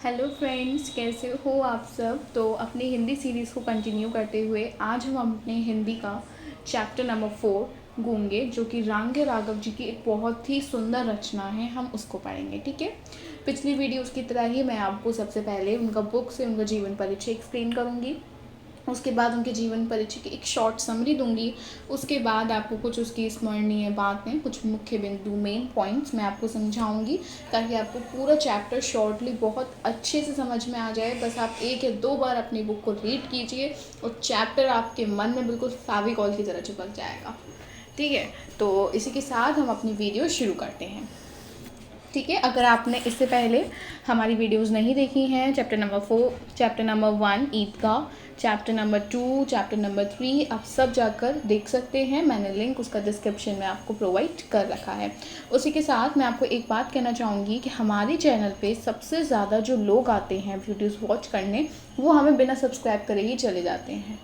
Hello friends, कैसे हो आप सब। तो अपनी हिंदी सीरीज़ को कंटिन्यू करते हुए आज हम अपने हिंदी का चैप्टर नंबर 4 गूंगे, जो कि रांगे राघव जी की एक बहुत ही सुंदर रचना है, हम उसको पढ़ेंगे। ठीक है। पिछली वीडियोस की तरह ही मैं आपको सबसे पहले उनका बुक से उनका जीवन परिचय एक्सप्लेन करूँगी, उसके बाद उनके जीवन परिचय की एक शॉर्ट समरी दूंगी। उसके बाद आपको कुछ उसकी स्मरणीय बातें, कुछ मुख्य बिंदु, मेन पॉइंट्स मैं आपको समझाऊंगी, ताकि आपको पूरा चैप्टर शॉर्टली बहुत अच्छे से समझ में आ जाए। बस आप 1 या 2 बार अपनी बुक को रीड कीजिए और चैप्टर आपके मन में बिल्कुल फेविकॉल की तरह चिपक जाएगा। ठीक है। तो इसी के साथ हम अपनी वीडियो शुरू करते हैं। ठीक है। अगर आपने इससे पहले हमारी वीडियोस नहीं देखी हैं, चैप्टर नंबर 4, चैप्टर नंबर 1 ईदगाह, चैप्टर नंबर 2, चैप्टर नंबर 3 आप सब जाकर देख सकते हैं। मैंने लिंक उसका डिस्क्रिप्शन में आपको प्रोवाइड कर रखा है। उसी के साथ मैं आपको एक बात कहना चाहूँगी कि हमारे चैनल पे सबसे ज़्यादा जो लोग आते हैं वीडियोस वॉच करने, वो हमें बिना सब्सक्राइब करे ही चले जाते हैं।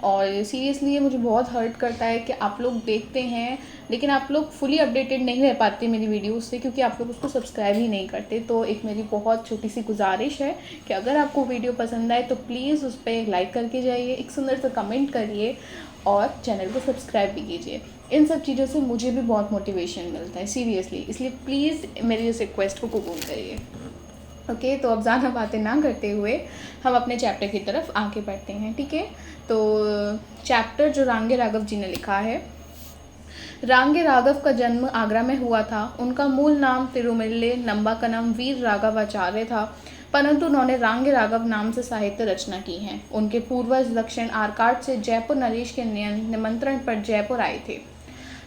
और सीरियसली ये मुझे बहुत हर्ट करता है कि आप लोग देखते हैं लेकिन आप लोग फुली अपडेटेड नहीं रह पाते मेरी वीडियोस से, क्योंकि आप लोग उसको सब्सक्राइब ही नहीं करते। तो एक मेरी बहुत छोटी सी गुजारिश है कि अगर आपको वीडियो पसंद आए तो प्लीज़ उस पर लाइक करके जाइए, एक सुंदर सा कमेंट करिए और चैनल को सब्सक्राइब भी कीजिए। इन सब चीज़ों से मुझे भी बहुत मोटिवेशन मिलता है सीरियसली, इसलिए प्लीज़ मेरी इस रिक्वेस्ट को कबूल करिए। ओके। तो अब ज़्यादा बातें ना करते हुए हम अपने चैप्टर की तरफ आगे बढ़ते हैं। ठीक है। तो चैप्टर जो रांगे राघव जी ने लिखा है, रांगे राघव का जन्म आगरा में हुआ था। उनका मूल नाम तिरुमल्ले नंबाकनम वीर राघवाचार्य था, परंतु उन्होंने रांगे राघव नाम से साहित्य रचना की है। उनके पूर्वज दक्षिण आरकाट से जयपुर नरेश के निमंत्रण पर जयपुर आए थे,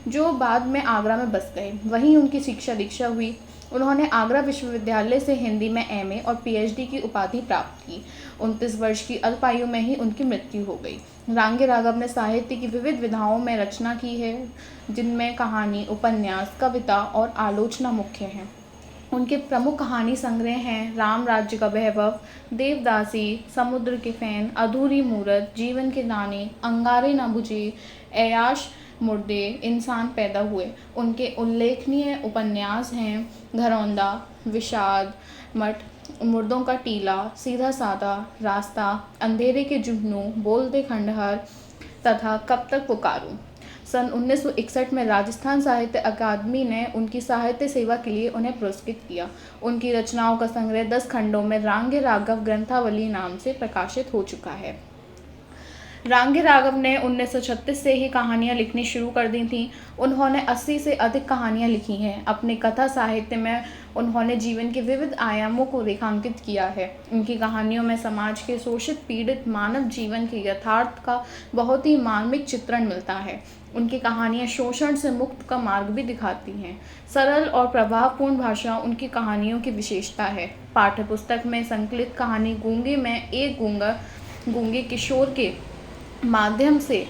जो बाद में आगरा में बस गए। वहीं उनकी शिक्षा दीक्षा हुई। उन्होंने आगरा विश्वविद्यालय से हिंदी में एमए और पीएचडी की उपाधि प्राप्त की। 29 वर्ष की अल्प आयु में ही उनकी मृत्यु हो गई। रांगे राघव ने साहित्य की विविध विधाओं में रचना की है, जिनमें कहानी, उपन्यास, कविता और आलोचना मुख्य हैं। उनके प्रमुख कहानी संग्रह हैं राम राज्य का वैभव, देवदासी, समुद्र के फैन, अधूरी मूरत, जीवन के दाने, अंगारे न बुझे, ऐयाश मुर्दे, इंसान पैदा हुए। उनके उल्लेखनीय उपन्यास हैं घरौंदा, विषाद मठ, मुर्दों का टीला, सीधा साधा रास्ता, अंधेरे के जुगनू, बोलते खंडहर तथा कब तक पुकारूं। सन 1961 में राजस्थान साहित्य अकादमी ने उनकी साहित्य सेवा के लिए उन्हें पुरस्कृत किया। उनकी रचनाओं का संग्रह 10 खंडों में रांगे राघव ग्रंथावली नाम से प्रकाशित हो चुका है। रांगे राघव ने 1936 से ही कहानियाँ लिखनी शुरू कर दी थीं। उन्होंने 80 से अधिक कहानियाँ लिखी हैं। अपने कथा साहित्य में उन्होंने जीवन के विविध आयामों को रेखांकित किया है। उनकी कहानियों में समाज के शोषित पीड़ित मानव जीवन के यथार्थ का बहुत ही मार्मिक चित्रण मिलता है। उनकी कहानियाँ शोषण से मुक्त का मार्ग भी दिखाती हैं। सरल और प्रभावपूर्ण भाषा उनकी कहानियों की विशेषता है। पाठ्यपुस्तक में संकलित कहानी गूंगे में एक गूंगे किशोर के माध्यम से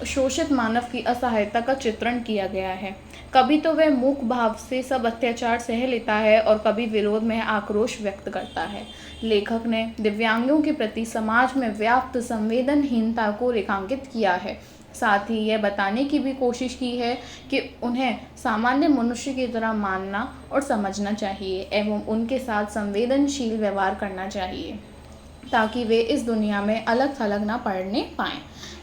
शोषित मानव की असहायता का चित्रण किया गया है। कभी तो वह मूक भाव से सब अत्याचार सह लेता है और कभी विरोध में आक्रोश व्यक्त करता है। लेखक ने दिव्यांगों के प्रति समाज में व्याप्त संवेदनहीनता को रेखांकित किया है। साथ ही यह बताने की भी कोशिश की है कि उन्हें सामान्य मनुष्य की तरह मानना और समझना चाहिए एवं उनके साथ संवेदनशील व्यवहार करना चाहिए, ताकि वे इस दुनिया में अलग थलग ना पड़ने पाएं।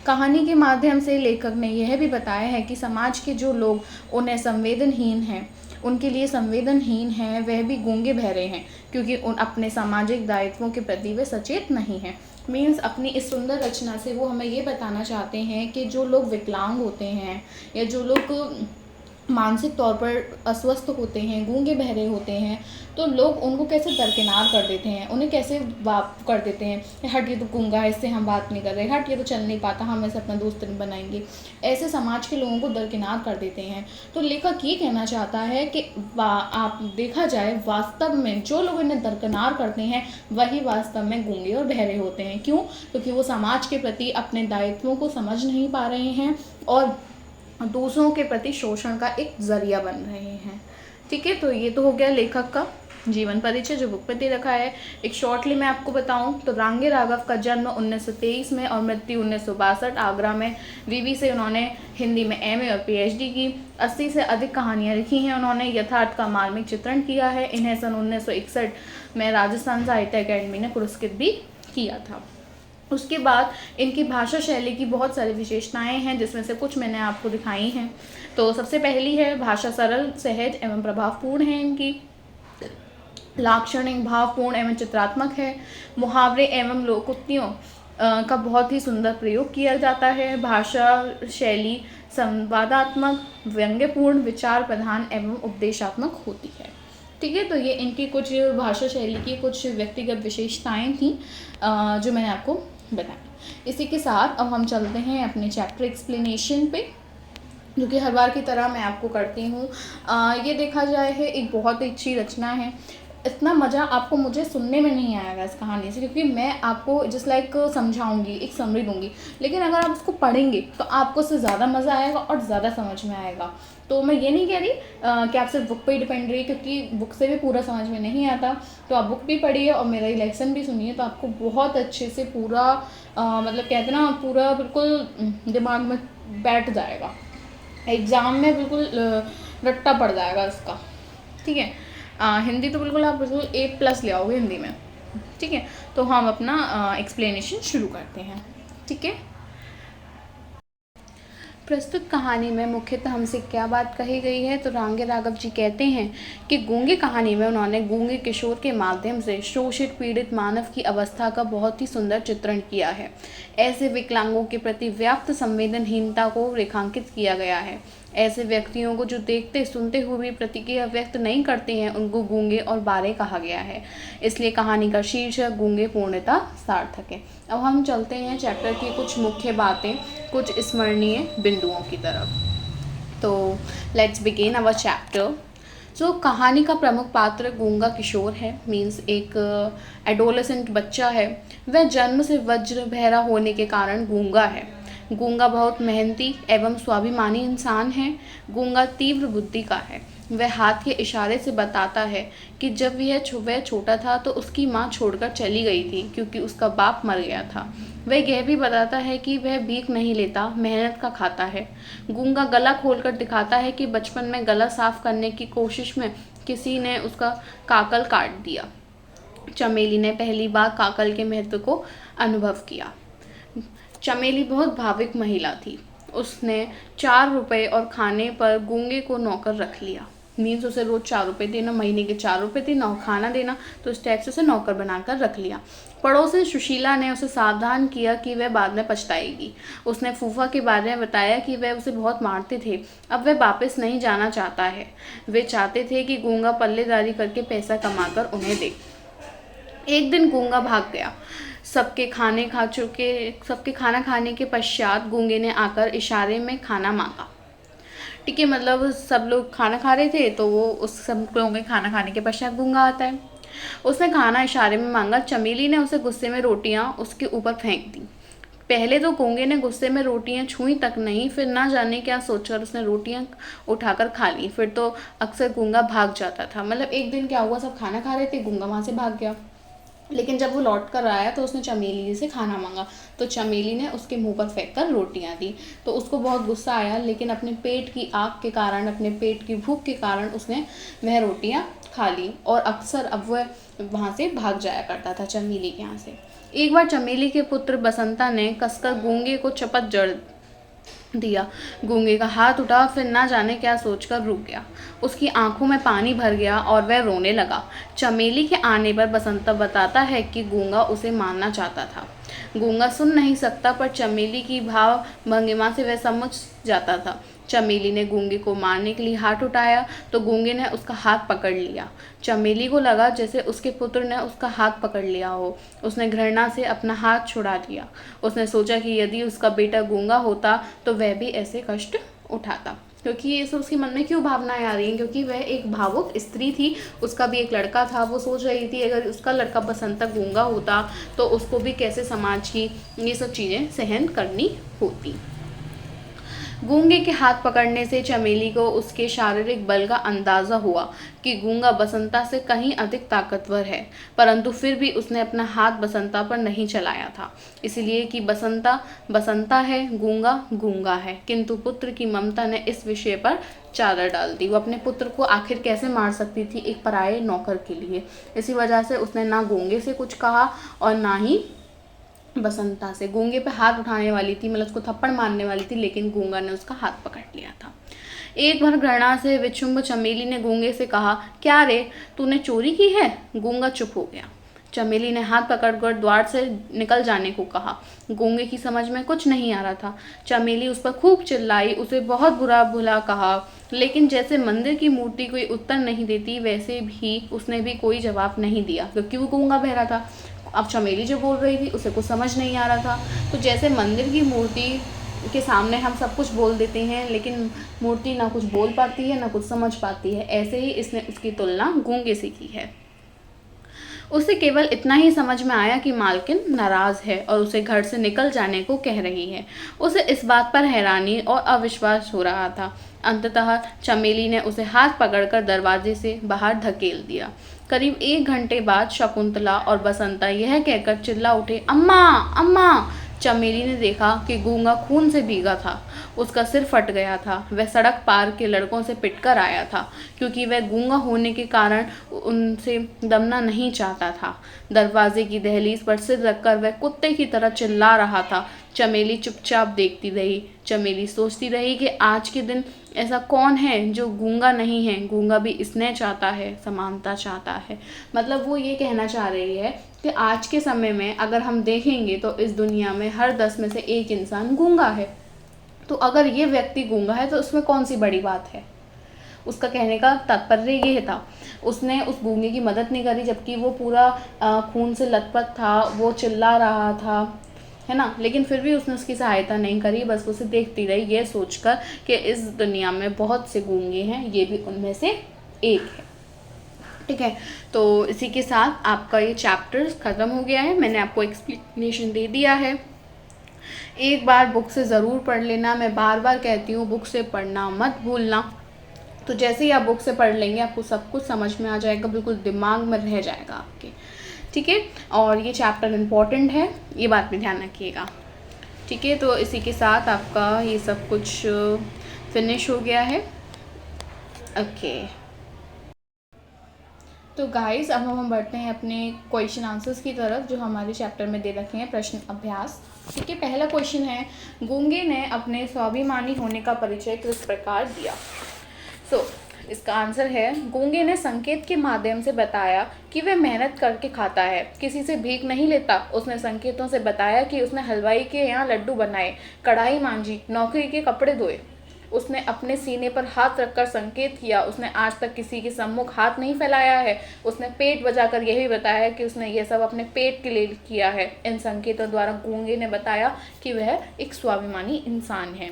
कहानी के माध्यम से लेखक ने यह भी बताया है कि समाज के जो लोग उन्हें संवेदनहीन हैं, उनके लिए संवेदनहीन हैं, वह भी गूंगे बहरे हैं, क्योंकि उन अपने सामाजिक दायित्वों के प्रति वे सचेत नहीं हैं। मीन्स अपनी इस सुंदर रचना से वो हमें ये बताना चाहते हैं कि जो लोग विकलांग होते हैं या जो लोग मानसिक तौर पर अस्वस्थ होते हैं, गूंगे बहरे होते हैं, तो लोग उनको कैसे दरकिनार कर देते हैं, उन्हें कैसे बात कर देते हैं, हट ये तो गूंगा है, इससे हम बात नहीं कर रहे, हट ये तो चल नहीं पाता, हम ऐसे अपना दोस्त नहीं बनाएंगे। ऐसे समाज के लोगों को दरकिनार कर देते हैं। तो लेखक ये कहना चाहता है कि आप देखा जाए वास्तव में जो लोग इन्हें दरकिनार करते हैं वही वास्तव में गूंगे और बहरे होते हैं। क्यों? क्योंकि वो समाज के प्रति अपने दायित्वों को समझ नहीं पा रहे हैं और दूसरों के प्रति शोषण का एक जरिया बन रहे हैं। ठीक है। तो ये तो हो गया लेखक का जीवन परिचय जो बुक पे दे रखा है। एक शॉर्टली मैं आपको बताऊं तो रांगे राघव का जन्म 1923 में और मृत्यु 1962 आगरा में। वीवी से उन्होंने हिंदी में एमए और पीएचडी की। 80 से अधिक कहानियां लिखी हैं उन्होंने। यथार्थ का मार्मिक चित्रण किया है। इन्हें सन 1961 में राजस्थान साहित्य अकेडमी ने पुरस्कृत भी किया था। उसके बाद इनकी भाषा शैली की बहुत सारी विशेषताएं हैं, जिसमें से कुछ मैंने आपको दिखाई हैं। तो सबसे पहली है, भाषा सरल, सहज एवं प्रभावपूर्ण है इनकी। लाक्षणिक, भावपूर्ण एवं चित्रात्मक है। मुहावरे एवं लोकोक्तियों का बहुत ही सुंदर प्रयोग किया जाता है। भाषा शैली संवादात्मक, व्यंग्यपूर्ण, विचार प्रधान एवं उपदेशात्मक होती है। ठीक है, तो ये इनकी कुछ भाषा शैली की कुछ व्यक्तिगत विशेषताएं थी जो मैंने आपको बताई। इसी के साथ अब हम चलते हैं अपने चैप्टर एक्सप्लेनेशन पे, जो कि हर बार की तरह मैं आपको करती हूँ। ये देखा जाए है एक बहुत ही अच्छी रचना है। इतना मज़ा आपको मुझे सुनने में नहीं आएगा इस कहानी से, क्योंकि मैं आपको जस्ट लाइक समझाऊंगी, एक समरी दूंगी, लेकिन अगर आप उसको पढ़ेंगे तो आपको उससे ज़्यादा मज़ा आएगा और ज़्यादा समझ में आएगा। तो मैं ये नहीं कह रही कि आप सिर्फ बुक पे ही डिपेंड रही, क्योंकि बुक से भी पूरा समझ में नहीं आता। तो आप बुक भी पढ़िए और मेरा लेसन भी सुनिए, तो आपको बहुत अच्छे से पूरा मतलब कहते हैं ना, पूरा बिल्कुल दिमाग में बैठ जाएगा, एग्ज़ाम में बिल्कुल रट्टा पड़ जाएगा इसका। ठीक है, हिंदी तो बिल्कुल आप बिल्कुल A+ ले आओगे हिंदी में। ठीक है, तो हम अपना एक्सप्लेनेशन शुरू करते हैं। ठीक है, प्रस्तुत कहानी में मुख्यतः हमसे क्या बात कही गई है, तो रांगे राघव जी कहते हैं कि गूंगे कहानी में उन्होंने गूंगे किशोर के माध्यम से शोषित पीड़ित मानव की अवस्था का बहुत ही सुंदर चित्रण किया है। ऐसे विकलांगों के प्रति व्याप्त संवेदनहीनता को रेखांकित किया गया है। ऐसे व्यक्तियों को जो देखते सुनते हुए भी प्रतिक्रिया व्यक्त नहीं करते हैं, उनको गूंगे और बारे कहा गया है। इसलिए कहानी का शीर्षक गूंगे पूर्णता सार्थक है। अब हम चलते हैं चैप्टर की कुछ मुख्य बातें, कुछ स्मरणीय बिंदुओं की तरफ। तो लेट्स बिगिन अवर चैप्टर। जो कहानी का प्रमुख पात्र गूंगा किशोर है, मीन्स एक एडोलेसेंट बच्चा है। वह जन्म से वज्र बहरा होने के कारण गूंगा है। गूंगा बहुत मेहनती एवं स्वाभिमानी इंसान है। गूंगा तीव्र बुद्धि का है। वह हाथ के इशारे से बताता है कि जब वह छोटा था तो उसकी माँ छोड़कर चली गई थी, क्योंकि उसका बाप मर गया था। वह यह भी बताता है कि वह भीख नहीं लेता, मेहनत का खाता है। गूंगा गला खोलकर दिखाता है कि बचपन में गला साफ करने की कोशिश में किसी ने उसका काकल काट दिया। चमेली ने पहली बार काकल के महत्व को अनुभव किया। चमेली बहुत भाविक महिला थी। उसने 4 रुपये और खाने पर गूंगे को नौकर रख लिया। मीन्स उसे रोज़ 4 रुपये देना, महीने के 4 रुपये देना, खाना देना, तो इस टाइप से उसे नौकर बनाकर रख लिया। पड़ोसन सुशीला ने उसे सावधान किया कि वह बाद में पछताएगी। उसने फूफा के बारे में बताया कि वह उसे बहुत मारते थे। अब वह वापस नहीं जाना चाहता है। वे चाहते थे कि गूंगा पल्लेदारी करके पैसा कमाकर उन्हें दे। एक दिन गूंगा भाग गया। सबके खाना खाने के पश्चात गूंगे ने आकर इशारे में खाना मांगा। ठीक है, मतलब सब लोग खाना खा रहे थे, तो वो उस सब लोगों के खाना खाने के पश्चात गूंगा आता है। उसने खाना इशारे में मांगा। चमेली ने उसे गुस्से में रोटियां उसके ऊपर फेंक दी। पहले तो गूंगे ने गुस्से में रोटियां छुई तक नहीं, फिर ना जाने क्या सोचकर उसने रोटियां उठाकर खा ली। फिर तो अक्सर गूंगा भाग जाता था। मतलब एक दिन क्या हुआ, सब खाना खा रहे थे, गूंगा वहाँ से भाग गया। लेकिन जब वो लौट कर आया तो उसने चमेली से खाना मांगा, तो चमेली ने उसके मुंह पर फेंक कर रोटियां दी। तो उसको बहुत गुस्सा आया, लेकिन अपने पेट की आग के कारण, अपने पेट की भूख के कारण उसने वह रोटियां खा ली। और अक्सर अब वह वहाँ से भाग जाया करता था चमेली के यहाँ से। एक बार चमेली के पुत्र बसंता ने कसकर गूंगे को चपत जड़ दिया। गूंगे का हाथ उठा, फिर ना जाने क्या सोचकर रुक गया। उसकी आंखों में पानी भर गया और वह रोने लगा। चमेली के आने पर बसंता बताता है कि गूंगा उसे मारना चाहता था। गूंगा सुन नहीं सकता, पर चमेली की भाव भंगिमा से वह समझ जाता था। चमेली ने गूंगे को मारने के लिए हाथ उठाया तो गूंगे ने उसका हाथ पकड़ लिया। चमेली को लगा जैसे उसके पुत्र ने उसका हाथ पकड़ लिया हो। उसने घृणा से अपना हाथ छुड़ा दिया। उसने सोचा कि यदि उसका बेटा गूंगा होता तो वह भी ऐसे कष्ट उठाता। क्योंकि ये सब उसके मन में क्यों भावनाएं आ रही हैं, क्योंकि वह एक भावुक स्त्री थी, उसका भी एक लड़का था। वो सोच रही थी अगर उसका लड़का बसंता गूंगा होता तो उसको भी कैसे समाज की ये सब चीज़ें सहन करनी होती। गूंगे के हाथ पकड़ने से चमेली को उसके शारीरिक बल का अंदाज़ा हुआ कि गूंगा बसंता से कहीं अधिक ताकतवर है, परंतु फिर भी उसने अपना हाथ बसंता पर नहीं चलाया था, इसलिए कि बसंता बसंता है, गूंगा गूंगा है। किंतु पुत्र की ममता ने इस विषय पर चादर डाल दी। वो अपने पुत्र को आखिर कैसे मार सकती थी एक पराये नौकर के लिए। इसी वजह से उसने ना गूंगे से कुछ कहा और ना ही बसंता से। गूंगे पे हाथ उठाने वाली थी, मतलब उसको थप्पड़ मारने वाली थी, लेकिन गूंगा ने उसका हाथ पकड़ लिया था। एक बार घृणा से विक्षुब्ध चमेली ने गूंगे से कहा, क्या रे, तूने चोरी की है? गूंगा चुप हो गया। चमेली ने हाथ पकड़कर द्वार से निकल जाने को कहा। गूंगे की समझ में कुछ नहीं आ रहा था। चमेली उस पर खूब चिल्लाई, उसे बहुत बुरा भला कहा, लेकिन जैसे मंदिर की मूर्ति कोई उत्तर नहीं देती, वैसे भी उसने भी कोई जवाब नहीं दिया, क्योंकि वो गूंगा बहरा था। अब चमेली जो बोल रही थी उसे कुछ समझ नहीं आ रहा था। तो जैसे मंदिर की मूर्ति के सामने हम सब कुछ बोल देते हैं, लेकिन मूर्ति ना कुछ बोल पाती है ना कुछ समझ पाती है, ऐसे ही इसने उसकी तुलना गूंगे से की है। उसे केवल इतना ही समझ में आया कि मालकिन नाराज़ है और उसे घर से निकल जाने को कह रही है। उसे इस बात पर हैरानी और अविश्वास हो रहा था। अंततः चमेली ने उसे हाथ पकड़कर दरवाजे से बाहर धकेल दिया। करीब 1 घंटे बाद शकुंतला और बसंता यह कहकर चिल्ला उठे, अम्मा अम्मा। चमेली ने देखा कि गूंगा खून से भीगा था। उसका सिर फट गया था। वह सड़क पार के लड़कों से पिटकर आया था, क्योंकि वह गूंगा होने के कारण उनसे दमना नहीं चाहता था। दरवाजे की दहलीज पर सिर रखकर वह कुत्ते की तरह चिल्ला रहा था। चमेली चुपचाप देखती रही। चमेली सोचती रही कि आज के दिन ऐसा कौन है जो गूंगा नहीं है। गूंगा भी स्नेह चाहता है, समानता चाहता है। मतलब वो ये कहना चाह रही है कि आज के समय में अगर हम देखेंगे तो इस दुनिया में हर 10 में से 1 इंसान गूंगा है। तो अगर ये व्यक्ति गूंगा है तो उसमें कौन सी बड़ी बात है। उसका कहने का तात्पर्य ये था। उसने उस गूंगे की मदद नहीं करी, जबकि वो पूरा खून से लथपथ था, वो चिल्ला रहा था, है ना, लेकिन फिर भी उसने उसकी सहायता नहीं करी। बस उसे देखती रही, ये सोचकर कि इस दुनिया में बहुत से गूंगे हैं, ये भी उनमें से एक है। ठीक है, तो इसी के साथ आपका ये चैप्टर ख़त्म हो गया है। मैंने आपको एक्सप्लेनेशन दे दिया है। एक बार बुक से ज़रूर पढ़ लेना। मैं बार बार कहती हूँ, बुक से पढ़ना मत भूलना। तो जैसे ही आप बुक से पढ़ लेंगे आपको सब कुछ समझ में आ जाएगा, बिल्कुल दिमाग में रह जाएगा आपके। ठीक है, और ये चैप्टर इम्पॉर्टेंट है, ये बात में ध्यान रखिएगा। ठीक है, तो इसी के साथ आपका ये सब कुछ फिनिश हो गया है। ओके, तो गाइस अब हम बढ़ते हैं अपने क्वेश्चन आंसर्स की तरफ, जो हमारे चैप्टर में दे रखे हैं प्रश्न अभ्यास। ठीक है, पहला क्वेश्चन है, गूंगे ने अपने स्वाभिमानी होने का परिचय किस प्रकार दिया। इसका आंसर है, गूंगे ने संकेत के माध्यम से बताया कि वह मेहनत करके खाता है, किसी से भीख नहीं लेता। उसने संकेतों से बताया कि उसने हलवाई के यहाँ लड्डू बनाए, कढ़ाई मांजी, नौकरी के कपड़े धोए। उसने अपने सीने पर हाथ रखकर संकेत किया। उसने आज तक किसी के सम्मुख हाथ नहीं फैलाया है। उसने पेट बजाकर यह भी बताया कि उसने यह सब अपने पेट के लिए किया है। इन संकेतों द्वारा गूंगे ने बताया कि वह एक स्वाभिमानी इंसान है।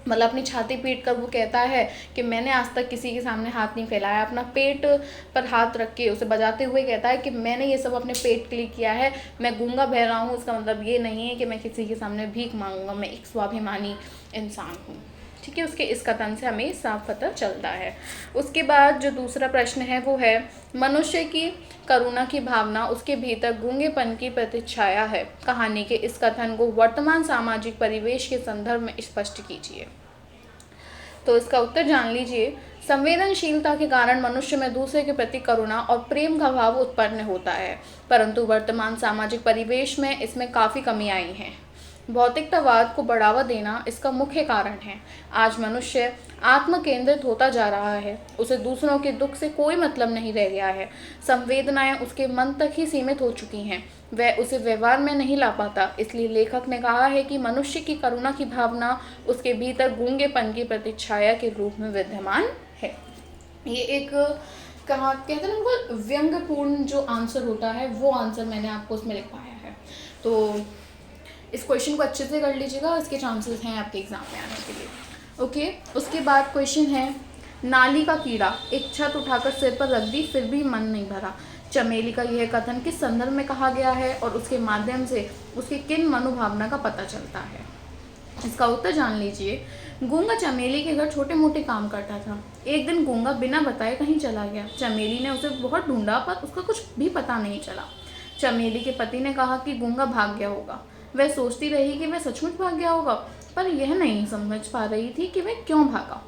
मतलब अपनी छाती पीट कर वो कहता है कि मैंने आज तक किसी के सामने हाथ नहीं फैलाया। अपना पेट पर हाथ रख के उसे बजाते हुए कहता है कि मैंने ये सब अपने पेट के लिए किया है। मैं गूंगा बह रहा हूँ, इसका मतलब ये नहीं है कि मैं किसी के सामने भीख मांगूंगा। मैं एक स्वाभिमानी इंसान हूँ। ठीक है, उसके इस कथन से हमें साफ पता चलता है। उसके बाद जो दूसरा प्रश्न है वो है, मनुष्य की करुणा की भावना उसके भीतर गूंगेपन की प्रतिच्छाया है। कहानी के इस कथन को वर्तमान सामाजिक परिवेश के संदर्भ में स्पष्ट कीजिए। तो इसका उत्तर जान लीजिए। संवेदनशीलता के कारण मनुष्य में दूसरे के प्रति करुणा और प्रेम का भाव उत्पन्न होता है, परंतु वर्तमान सामाजिक परिवेश में इसमें काफ़ी कमी आई है। भौतिकतावाद को बढ़ावा देना इसका मुख्य कारण है। आज मनुष्य आत्म केंद्रित होता जा रहा है। उसे दूसरों के दुख से कोई मतलब नहीं रह गया है। संवेदनाएं उसके मन तक ही सीमित हो चुकी हैं। वह उसे व्यवहार में नहीं ला पाता। इसलिए लेखक ने कहा है कि मनुष्य की करुणा की भावना उसके भीतर गूंगेपन की प्रतिच्छाया के रूप में विद्यमान है। ये एक कहा कहते हैं ना, व्यंग्यपूर्ण जो आंसर होता है वो आंसर मैंने आपको उसमें लिख पाया है। तो इस क्वेश्चन को अच्छे से कर लीजिएगा, इसके चांसेस हैं आपके एग्जाम में आने के लिए। ओके, उसके बाद क्वेश्चन है, नाली का कीड़ा एक छत उठाकर सिर पर रख दी फिर भी मन नहीं भरा। चमेली का यह कथन किस संदर्भ में कहा गया है और उसके माध्यम से उसकी किन मनोभावना का पता चलता है। इसका उत्तर जान लीजिए। गूंगा चमेली के घर छोटे मोटे काम करता था। एक दिन गूंगा बिना बताए कहीं चला गया। चमेली ने उसे बहुत ढूंढा पर उसका कुछ भी पता नहीं चला। चमेली के पति ने कहा कि गूंगा भाग गया होगा। वह सोचती रही कि वह सचमुच भाग गया होगा, पर यह नहीं समझ पा रही थी कि वह क्यों भागा।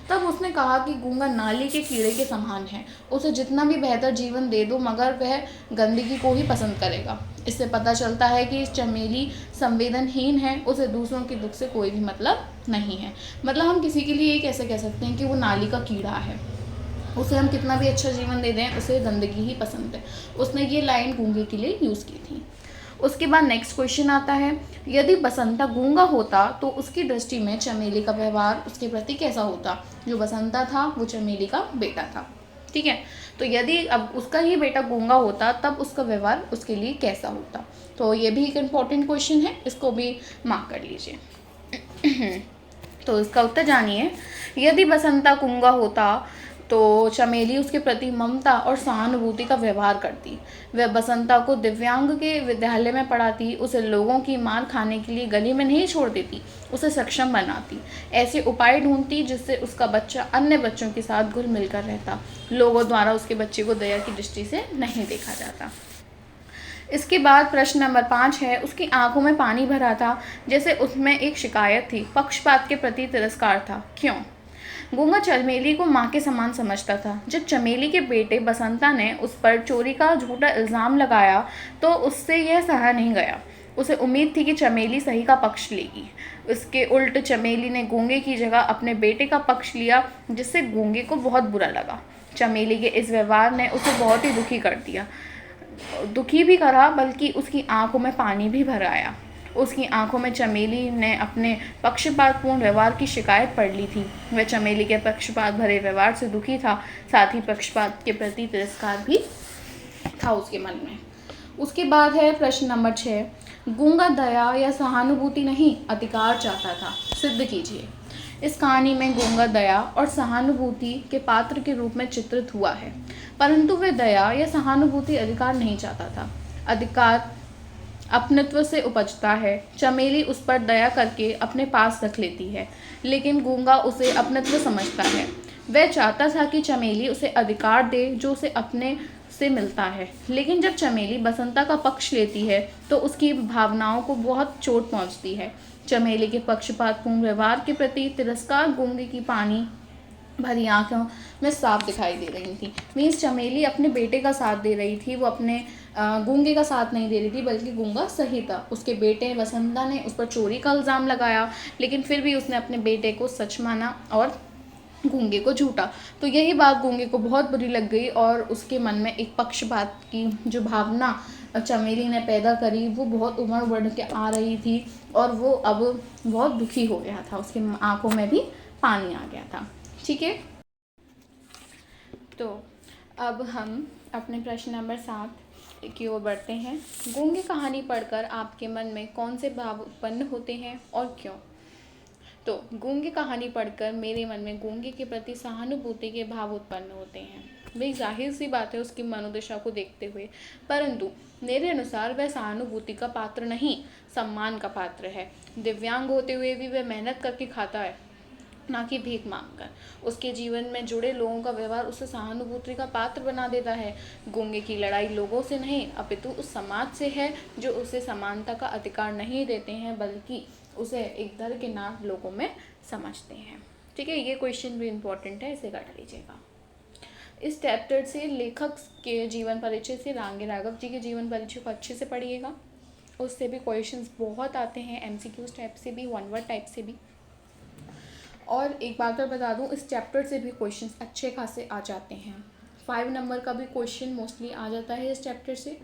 तब उसने कहा कि गूंगा नाली के कीड़े के समान है, उसे जितना भी बेहतर जीवन दे दो मगर वह गंदगी को ही पसंद करेगा। इससे पता चलता है कि चमेली संवेदनहीन है, उसे दूसरों के दुख से कोई भी मतलब नहीं है। मतलब हम किसी के लिए ये कैसे कह सकते हैं कि वो नाली का कीड़ा है, उसे हम कितना भी अच्छा जीवन दे दें, उसे गंदगी ही पसंद है। उसने ये लाइन गूंगे के लिए यूज़ की थी। उसके बाद नेक्स्ट क्वेश्चन आता है, यदि बसंता गूंगा होता तो उसकी दृष्टि में चमेली का व्यवहार उसके प्रति कैसा होता। जो बसंता था वो चमेली का बेटा था, ठीक है। तो यदि अब उसका ही बेटा गूंगा होता तब उसका व्यवहार उसके लिए कैसा होता। तो ये भी एक इम्पॉर्टेंट क्वेश्चन है, इसको भी मार्क कर लीजिए। तो इसका उत्तर जानिए। यदि बसंता गूंगा होता तो चमेली उसके प्रति ममता और सहानुभूति का व्यवहार करती। वह बसंता को दिव्यांग के विद्यालय में पढ़ाती, उसे लोगों की मार खाने के लिए गली में नहीं छोड़ देती, उसे सक्षम बनाती, ऐसे उपाय ढूंढती जिससे उसका बच्चा अन्य बच्चों के साथ घुल मिलकर रहता, लोगों द्वारा उसके बच्चे को दया की दृष्टि से नहीं देखा जाता। इसके बाद प्रश्न नंबर 5 है, उसकी आंखों में पानी भरा था, जैसे उसमें एक शिकायत थी, पक्षपात के प्रति तिरस्कार था, क्यों। गूंगा चमेली को माँ के समान समझता था। जब चमेली के बेटे बसंता ने उस पर चोरी का झूठा इल्ज़ाम लगाया तो उससे यह सहा नहीं गया। उसे उम्मीद थी कि चमेली सही का पक्ष लेगी। उसके उल्ट चमेली ने गूंगे की जगह अपने बेटे का पक्ष लिया, जिससे गूंगे को बहुत बुरा लगा। चमेली के इस व्यवहार ने उसे बहुत ही दुखी भी करा, बल्कि उसकी आंखों में पानी भी भर आया। उसकी आंखों में चमेली ने अपने पक्षपातपूर्ण व्यवहार की शिकायत पढ़ ली थी। वह चमेली के पक्षपात भरे व्यवहार से दुखी था, साथ ही पक्षपात के प्रति तिरस्कार भी था उसके मन में। उसके बाद है प्रश्न नंबर 6, गूंगा दया या सहानुभूति नहीं अधिकार चाहता था, सिद्ध कीजिए। इस कहानी में गूंगा दया और सहानुभूति के पात्र के रूप में चित्रित हुआ है, परंतु वह दया या सहानुभूति अधिकार नहीं चाहता था। अधिकार अपनत्व से उपजता है। चमेली उस पर दया करके अपने पास रख लेती है, लेकिन गूंगा उसे अपनत्व समझता है। वह चाहता था कि चमेली उसे अधिकार दे जो उसे अपने से मिलता है, लेकिन जब चमेली बसंता का पक्ष लेती है तो उसकी भावनाओं को बहुत चोट पहुंचती है। चमेली के पक्षपातपूर्ण व्यवहार के प्रति तिरस्कार गूंगे की पानी भरी आंखों में साफ दिखाई दे रही थी। मीन्स चमेली अपने बेटे का साथ दे रही थी, वो अपने गूंगे का साथ नहीं दे रही थी, बल्कि गूंगा सही था। उसके बेटे बसंता ने उस पर चोरी का इल्ज़ाम लगाया, लेकिन फिर भी उसने अपने बेटे को सच माना और गूंगे को झूठा। तो यही बात गूंगे को बहुत बुरी लग गई और उसके मन में एक पक्षपात की जो भावना चमेली ने पैदा करी वो बहुत उमड़ बढ़ के आ रही थी और वो अब बहुत दुखी हो गया था, उसकी आंखों में भी पानी आ गया था। ठीक है, तो अब हम अपने प्रश्न नंबर 7 की ओर बढ़ते हैं। गूंगे कहानी पढ़कर आपके मन में कौन से भाव उत्पन्न होते हैं और क्यों। तो गूंगे कहानी पढ़कर मेरे मन में गूंगे के प्रति सहानुभूति के भाव उत्पन्न होते हैं। भाई जाहिर सी बात है उसकी मनोदशा को देखते हुए, परंतु मेरे अनुसार वह सहानुभूति का पात्र नहीं, सम्मान का पात्र है। दिव्यांग होते हुए भी वह मेहनत करके खाता है, ना कि भीख मांगकर। उसके जीवन में जुड़े लोगों का व्यवहार उसे सहानुभूति का पात्र बना देता है। गूंगे की लड़ाई लोगों से नहीं अपितु उस समाज से है जो उसे समानता का अधिकार नहीं देते हैं, बल्कि उसे एक दरकिनार लोगों में समझते हैं। ठीक है, ये क्वेश्चन भी इम्पोर्टेंट है, इसे काट लीजिएगा। इस चैप्टर से लेखक के जीवन परिचय से रांगे राघव जी के जीवन परिचय को अच्छे से पढ़िएगा। उससे भी क्वेश्चंस बहुत आते हैं, एमसीक्यूज टाइप से भी, वन वर्ड टाइप से भी। और एक बात और बता दूं, इस चैप्टर से भी क्वेश्चंस अच्छे खासे आ जाते हैं। 5 नंबर का भी क्वेश्चन मोस्टली आ जाता है इस चैप्टर से,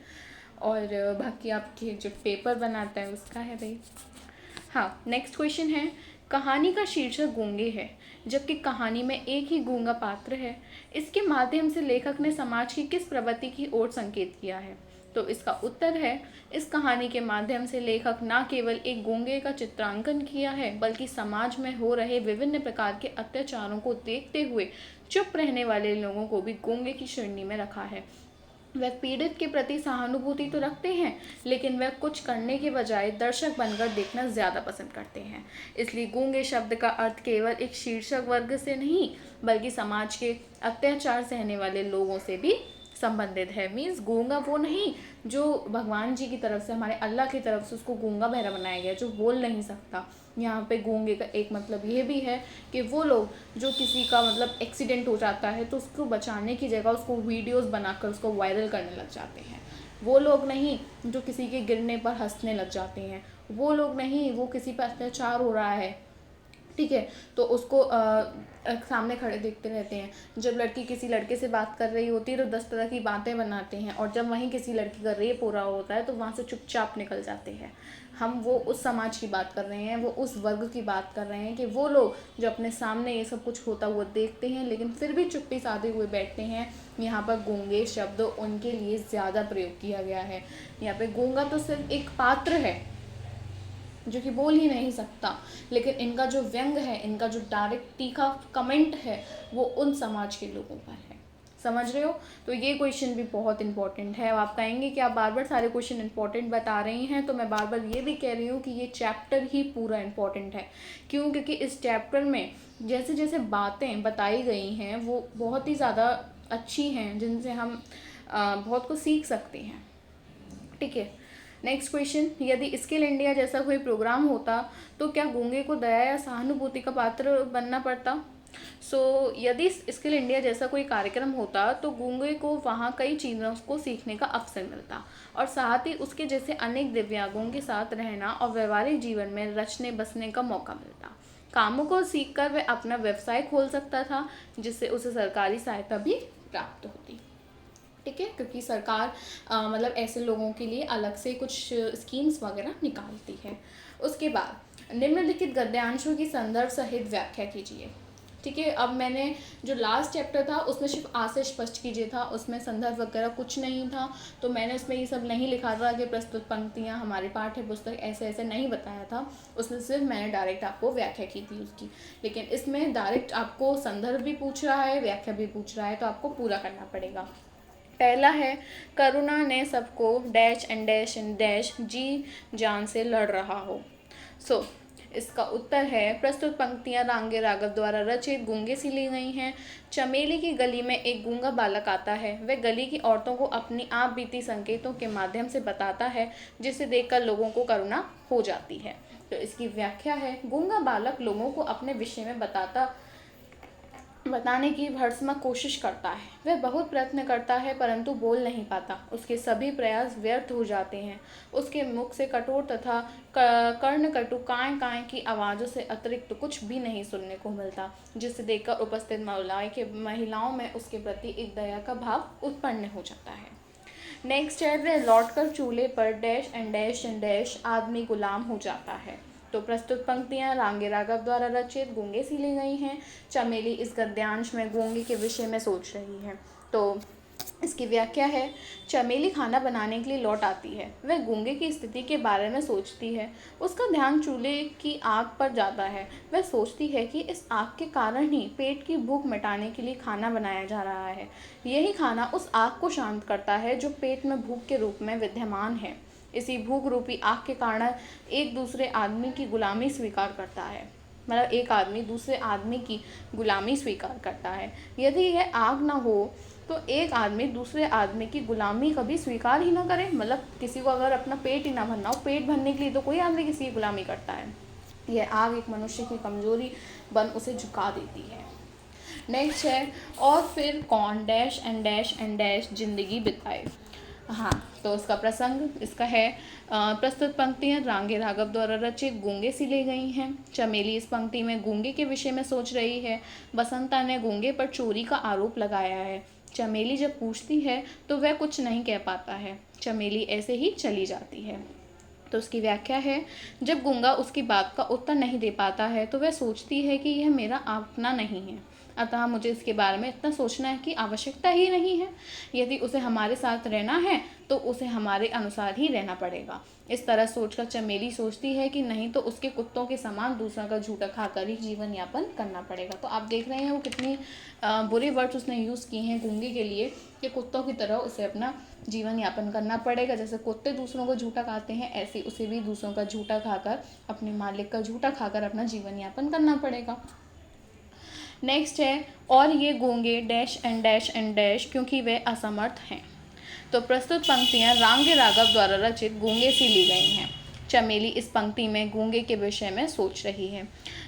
और बाकी आपके जो पेपर बनाता है उसका है भाई। हाँ, नेक्स्ट क्वेश्चन है, कहानी का शीर्षक गूंगे है, जबकि कहानी में एक ही गूंगा पात्र है। इसके माध्यम से लेखक ने समाज की किस प्रवृत्ति की ओर संकेत किया है। तो इसका उत्तर है, इस कहानी के माध्यम से लेखक न केवल एक गूंगे का चित्रांकन किया है, बल्कि समाज में हो रहे विभिन्न प्रकार के अत्याचारों को देखते हुए चुप रहने वाले लोगों को भी गूंगे की श्रेणी में रखा है। वह पीड़ित के प्रति सहानुभूति तो रखते हैं, लेकिन वह कुछ करने के बजाय दर्शक बनकर देखना ज़्यादा पसंद करते हैं। इसलिए गूंगे शब्द का अर्थ केवल एक शीर्षक वर्ग से नहीं, बल्कि समाज के अत्याचार सहने वाले लोगों से भी संबंधित है। मीन्स गूंगा वो नहीं जो भगवान जी की तरफ से, हमारे अल्लाह की तरफ से उसको गूंगा बहरा बनाया गया, जो बोल नहीं सकता। यहाँ पे गूंगे का एक मतलब ये भी है कि वो लोग जो किसी का मतलब एक्सीडेंट हो जाता है तो उसको बचाने की जगह उसको वीडियोस बनाकर उसको वायरल करने लग जाते हैं। वो लोग नहीं जो किसी के गिरने पर हंसने लग जाते हैं। वो लोग नहीं वो किसी पर अत्याचार हो रहा है, ठीक है, तो उसको सामने खड़े देखते रहते हैं। जब लड़की किसी लड़के से बात कर रही होती है तो 10 तरह की बातें बनाते हैं, और जब वहीं किसी लड़की का रेप हो रहा होता है तो वहाँ से चुपचाप निकल जाते हैं। हम वो उस समाज की बात कर रहे हैं, वो उस वर्ग की बात कर रहे हैं कि वो लोग जो अपने सामने ये सब कुछ होता हुआ देखते हैं लेकिन फिर भी चुप्पी साधे हुए बैठते हैं। यहाँ पर गूंगे शब्द उनके लिए ज़्यादा प्रयोग किया गया है। यहाँ पे गूंगा तो सिर्फ एक पात्र है जो कि बोल ही नहीं सकता, लेकिन इनका जो व्यंग है, इनका जो डायरेक्ट तीखा कमेंट है, वो उन समाज के लोगों पर है। समझ रहे हो? तो ये क्वेश्चन भी बहुत इंपॉर्टेंट है। आप कहेंगे कि आप बार बार सारे क्वेश्चन इंपॉर्टेंट बता रही हैं, तो मैं बार बार ये भी कह रही हूँ कि ये चैप्टर ही पूरा इंपॉर्टेंट है। क्यों? क्योंकि इस चैप्टर में जैसे जैसे बातें बताई गई हैं वो बहुत ही ज़्यादा अच्छी हैं, जिनसे हम बहुत कुछ सीख सकते हैं। ठीक है, नेक्स्ट क्वेश्चन, यदि स्किल इंडिया जैसा कोई प्रोग्राम होता तो क्या गूंगे को दया या सहानुभूति का पात्र बनना पड़ता? यदि स्किल इंडिया जैसा कोई कार्यक्रम होता तो गूंगे को वहाँ कई चीज़ों को सीखने का अवसर मिलता, और साथ ही उसके जैसे अनेक दिव्यांगों के साथ रहना और व्यवहारिक जीवन में रचने बसने का मौका मिलता। कामों को सीखकर वह अपना व्यवसाय खोल सकता था, जिससे उसे सरकारी सहायता भी प्राप्त होती। ठीक है, क्योंकि सरकार मतलब ऐसे लोगों के लिए अलग से कुछ स्कीम्स वगैरह निकालती है। उसके बाद निम्नलिखित गद्यांशों की संदर्भ सहित व्याख्या कीजिए। ठीक है, अब मैंने जो लास्ट चैप्टर था उसमें सिर्फ आ से स्पष्ट कीजिए था, उसमें संदर्भ वगैरह कुछ नहीं था, तो मैंने उसमें ये सब नहीं लिखा था कि प्रस्तुत पंक्तियाँ हमारी पाठ्य पुस्तक ऐसे ऐसे नहीं बताया था। उसमें सिर्फ मैंने डायरेक्ट आपको व्याख्या की थी उसकी, लेकिन इसमें डायरेक्ट आपको संदर्भ भी पूछ रहा है, व्याख्या भी पूछ रहा है, तो आपको पूरा करना पड़ेगा। पहला है, करुणा ने सबको dash and dash and dash ji जान से लड़ रहा हो। इसका उत्तर है, प्रस्तुत पंक्तियाँ रांगे राघव द्वारा रचित गूंगे से ली गई हैं। चमेली की गली में एक गूंगा बालक आता है। वह गली की औरतों को अपनी आप बीती संकेतों के माध्यम से बताता है, जिसे देखकर लोगों को करुणा हो जाती है। तो इसकी व्याख्या है, गूंगा बालक लोगों को अपने विषय में बताने की भरसक कोशिश करता है। वह बहुत प्रयत्न करता है परंतु बोल नहीं पाता। उसके सभी प्रयास व्यर्थ हो जाते हैं। उसके मुख से कठोर तथा कर्णकटु काएं काएं की आवाज़ों से अतिरिक्त कुछ भी नहीं सुनने को मिलता, जिसे देखकर उपस्थित महिलाओं में उसके प्रति एक दया का भाव उत्पन्न हो जाता है। नेक्स्ट है, वह लौटकर चूल्हे पर डैश एंड डैश आदमी गुलाम हो जाता है। तो प्रस्तुत पंक्तियाँ रांगे राघव द्वारा रचित गूंगे से ली गई हैं। चमेली इस गद्यांश में गूंगे के विषय में सोच रही है। तो इसकी व्याख्या है, चमेली खाना बनाने के लिए लौट आती है। वह गूंगे की स्थिति के बारे में सोचती है। उसका ध्यान चूल्हे की आग पर जाता है। वह सोचती है कि इस आग के कारण ही पेट की भूख मिटाने के लिए खाना बनाया जा रहा है। यही खाना उस आग को शांत करता है जो पेट में भूख के रूप में विद्यमान है। इसी भूख रूपी आग के कारण एक दूसरे आदमी की गुलामी स्वीकार करता है। मतलब एक आदमी दूसरे आदमी की गुलामी स्वीकार करता है। यदि यह आग ना हो तो एक आदमी दूसरे आदमी की गुलामी कभी स्वीकार ही ना करे। मतलब किसी को अगर अपना पेट ही ना भरना हो, पेट भरने के लिए तो कोई आदमी किसी की गुलामी करता है। यह आग एक मनुष्य की कमजोरी बन उसे झुका देती है। नेक्स्ट है, और फिर कौन डैश एंड डैश जिंदगी बिताए। हाँ, तो उसका प्रसंग इसका है, प्रस्तुत पंक्तियाँ रांगे राघव द्वारा रचित गूंगे से ली गई हैं। चमेली इस पंक्ति में गूंगे के विषय में सोच रही है। बसंता ने गूंगे पर चोरी का आरोप लगाया है। चमेली जब पूछती है तो वह कुछ नहीं कह पाता है। चमेली ऐसे ही चली जाती है। तो उसकी व्याख्या है, जब गूंगा उसकी बात का उत्तर नहीं दे पाता है तो वह सोचती है कि यह मेरा अपना नहीं है। अतः मुझे इसके बारे में इतना सोचना है कि आवश्यकता ही नहीं है। यदि उसे हमारे साथ रहना है तो उसे हमारे अनुसार ही रहना पड़ेगा। इस तरह सोचकर चमेली सोचती है कि नहीं तो उसके कुत्तों के समान दूसरों का झूठा खाकर ही जीवन यापन करना पड़ेगा। तो आप देख रहे हैं वो कितनी बुरे वर्ड्स उसने यूज़ किए हैं गूंगे के लिए, कि कुत्तों की तरह उसे अपना जीवन यापन करना पड़ेगा। जैसे कुत्ते दूसरों को झूठा खाते हैं, ऐसे उसे भी दूसरों का झूठा खाकर, अपने मालिक का झूठा खाकर अपना जीवन यापन करना पड़ेगा। नेक्स्ट है, और ये गूंगे डैश एंड डैश क्योंकि वे असमर्थ हैं। तो प्रस्तुत पंक्तियाँ रांगे राघव द्वारा रचित गूंगे से ली गई हैं। चमेली इस पंक्ति में गूंगे के विषय में सोच रही है।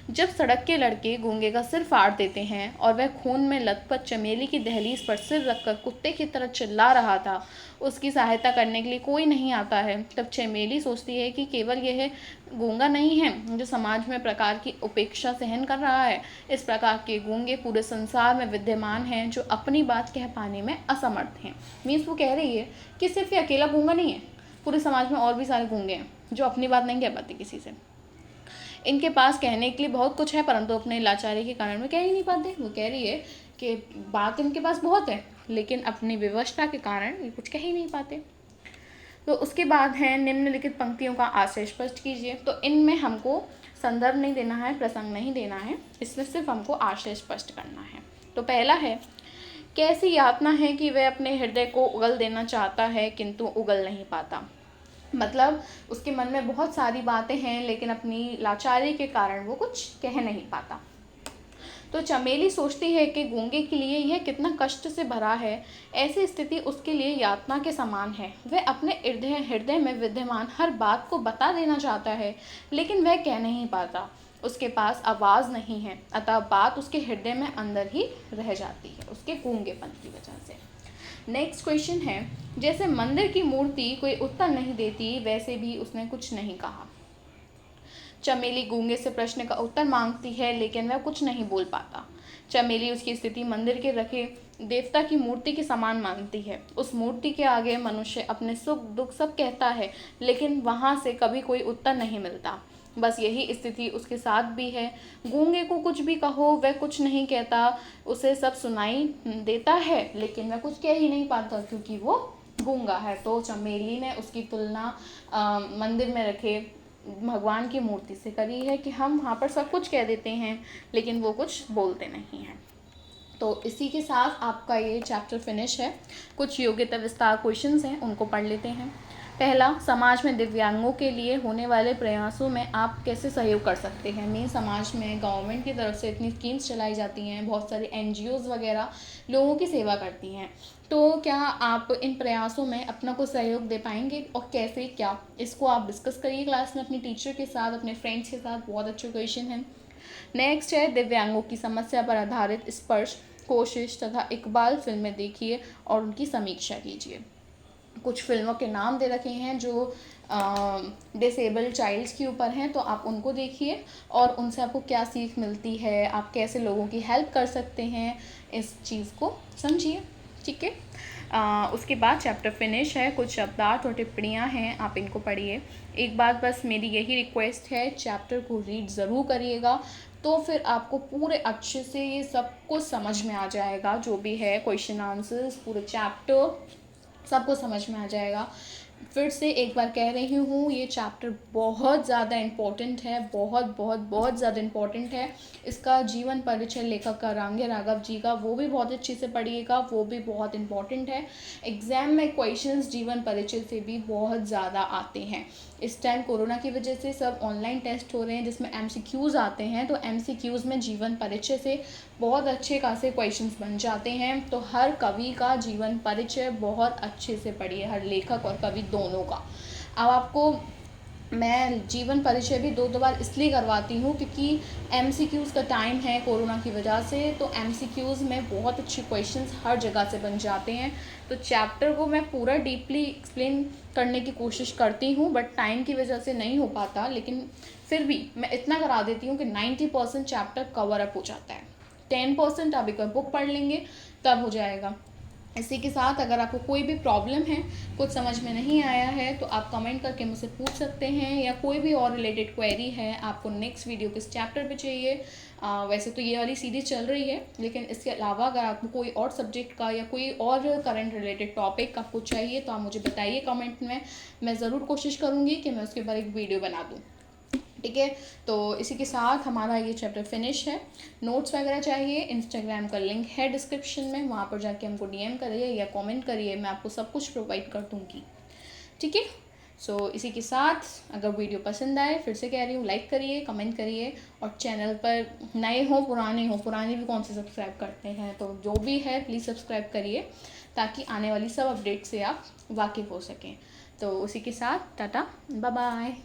जब सड़क के लड़के गूंगे का सिर फाड़ देते हैं और वह खून में लथपथ चमेली की दहलीज पर सिर रखकर कुत्ते की तरह चिल्ला रहा था, उसकी सहायता करने के लिए कोई नहीं आता है, तब चमेली सोचती है कि केवल यह गूंगा नहीं है जो समाज में प्रकार की उपेक्षा सहन कर रहा है। इस प्रकार के गूंगे पूरे संसार में विद्यमान हैं जो अपनी बात कह पाने में असमर्थ हैं। मीन्स वो कह रही है कि सिर्फ ये अकेला गूंगा नहीं है, पूरे समाज में और भी सारे गूंगे हैं जो अपनी बात नहीं कह पाते किसी से। इनके पास कहने के लिए बहुत कुछ है परंतु अपने लाचारी के कारण वे कह ही नहीं पाते। वो कह रही है कि बात इनके पास बहुत है लेकिन अपनी विवशता के कारण ये कुछ कह ही नहीं पाते। तो उसके बाद है, निम्नलिखित पंक्तियों का आशय स्पष्ट कीजिए। तो इनमें हमको संदर्भ नहीं देना है, प्रसंग नहीं देना है, इसमें सिर्फ हमको आशय स्पष्ट करना है। तो पहला है, कैसी यातना है कि वह अपने हृदय को उगल देना चाहता है किंतु उगल नहीं पाता। मतलब उसके मन में बहुत सारी बातें हैं लेकिन अपनी लाचारी के कारण वो कुछ कह नहीं पाता। तो चमेली सोचती है कि गूंगे के लिए यह कितना कष्ट से भरा है। ऐसी स्थिति उसके लिए यातना के समान है। वह अपने हृदय में विद्यमान हर बात को बता देना चाहता है लेकिन वह कह नहीं पाता। उसके पास आवाज़ नहीं है, अतः बात उसके हृदय में अंदर ही रह जाती है उसके गूंगेपन की वजह से। नेक्स्ट क्वेश्चन है, जैसे मंदिर की मूर्ति कोई उत्तर नहीं देती वैसे भी उसने कुछ नहीं कहा। चमेली गूंगे से प्रश्न का उत्तर मांगती है लेकिन वह कुछ नहीं बोल पाता। चमेली उसकी स्थिति मंदिर के रखे देवता की मूर्ति के समान मानती है। उस मूर्ति के आगे मनुष्य अपने सुख दुख सब कहता है लेकिन वहाँ से कभी कोई उत्तर नहीं मिलता। बस यही स्थिति उसके साथ भी है। गूंगे को कुछ भी कहो वह कुछ नहीं कहता, उसे सब सुनाई देता है लेकिन वह कुछ कह ही नहीं पाता क्योंकि वो गूंगा है। तो चमेली ने उसकी तुलना मंदिर में रखे भगवान की मूर्ति से करी है कि हम वहाँ पर सब कुछ कह देते हैं लेकिन वो कुछ बोलते नहीं हैं। तो इसी के साथ आपका ये चैप्टर फिनिश है। कुछ योग्यता विस्तार क्वेश्चंस हैं, उनको पढ़ लेते हैं। पहला, समाज में दिव्यांगों के लिए होने वाले प्रयासों में आप कैसे सहयोग कर सकते हैं। मेन समाज में गवर्नमेंट की तरफ से इतनी स्कीम्स चलाई जाती हैं, बहुत सारी NGOs वगैरह लोगों की सेवा करती हैं, तो क्या आप इन प्रयासों में अपना को सहयोग दे पाएंगे और कैसे, क्या, इसको आप डिस्कस करिए क्लास में अपने टीचर के साथ, अपने फ्रेंड्स के साथ। बहुत अच्छे क्वेश्चन हैं। नेक्स्ट है, दिव्यांगों की समस्या पर आधारित स्पर्श, कोशिश तथा इकबाल फिल्में देखिए और उनकी समीक्षा कीजिए। कुछ फिल्मों के नाम दे रखे हैं जो डिसेबल चाइल्ड्स के ऊपर हैं, तो आप उनको देखिए और उनसे आपको क्या सीख मिलती है, आप कैसे लोगों की हेल्प कर सकते हैं, इस चीज़ को समझिए। ठीक है। उसके बाद चैप्टर फिनिश है। कुछ शब्दार्थ और टिप्पणियाँ हैं, आप इनको पढ़िए। एक बात बस मेरी यही रिक्वेस्ट है, चैप्टर को रीड ज़रूर करिएगा तो फिर आपको पूरे अच्छे से ये सब कुछ समझ में आ जाएगा। जो भी है क्वेश्चन आंसर्स, पूरे चैप्टर सबको समझ में आ जाएगा। फिर से एक बार कह रही हूँ, ये चैप्टर बहुत ज़्यादा इम्पोर्टेंट है, बहुत बहुत बहुत ज़्यादा इम्पोर्टेंट है। इसका जीवन परिचय लेखक का रांगे राघव जी का, वो भी बहुत अच्छे से पढ़िएगा, वो भी बहुत इम्पोर्टेंट है। एग्ज़ाम में क्वेश्चंस जीवन परिचय से भी बहुत ज़्यादा आते हैं। इस टाइम कोरोना की वजह से सब ऑनलाइन टेस्ट हो रहे हैं जिसमें MCQs आते हैं, तो MCQs में जीवन परिचय से बहुत अच्छे खासे क्वेश्चंस बन जाते हैं। तो हर कवि का जीवन परिचय बहुत अच्छे से पढ़िए, हर लेखक और कवि दोनों का। अब आपको मैं जीवन परिचय भी दो बार इसलिए करवाती हूँ क्योंकि MCQs का टाइम है कोरोना की वजह से, तो MCQs में बहुत अच्छे क्वेश्चंस हर जगह से बन जाते हैं। तो चैप्टर को मैं पूरा डीपली एक्सप्लेन करने की कोशिश करती हूँ बट टाइम की वजह से नहीं हो पाता, लेकिन फिर भी मैं इतना करा देती हूँ कि 90% चैप्टर कवर अप हो जाता है। 10% आप एक बार बुक पढ़ लेंगे तब हो जाएगा। इसी के साथ अगर आपको कोई भी प्रॉब्लम है, कुछ समझ में नहीं आया है, तो आप कमेंट करके मुझसे पूछ सकते हैं, या कोई भी और रिलेटेड क्वेरी है, आपको नेक्स्ट वीडियो किस चैप्टर पे चाहिए। वैसे तो ये वाली सीरीज़ चल रही है, लेकिन इसके अलावा अगर आपको कोई और सब्जेक्ट का या कोई और करंट रिलेटेड टॉपिक आपको चाहिए तो आप मुझे बताइए कमेंट में। मैं ज़रूर कोशिश करूँगी कि मैं उसके ऊपर एक वीडियो बना दूँ। ठीक है, तो इसी के साथ हमारा ये चैप्टर फिनिश है। नोट्स वगैरह चाहिए, इंस्टाग्राम का लिंक है डिस्क्रिप्शन में, वहाँ पर जाके हमको डीएम करिए या कमेंट करिए, मैं आपको सब कुछ प्रोवाइड कर दूँगी। ठीक है, सो इसी के साथ अगर वीडियो पसंद आए, फिर से कह रही हूँ, लाइक करिए, कमेंट करिए, और चैनल पर नए हो पुराने भी कौन से सब्सक्राइब करते हैं, तो जो भी है प्लीज़ सब्सक्राइब करिए, ताकि आने वाली सब अपडेट से आप वाकिफ़ हो सकें। तो उसी के साथ टाटा, बाय बाय।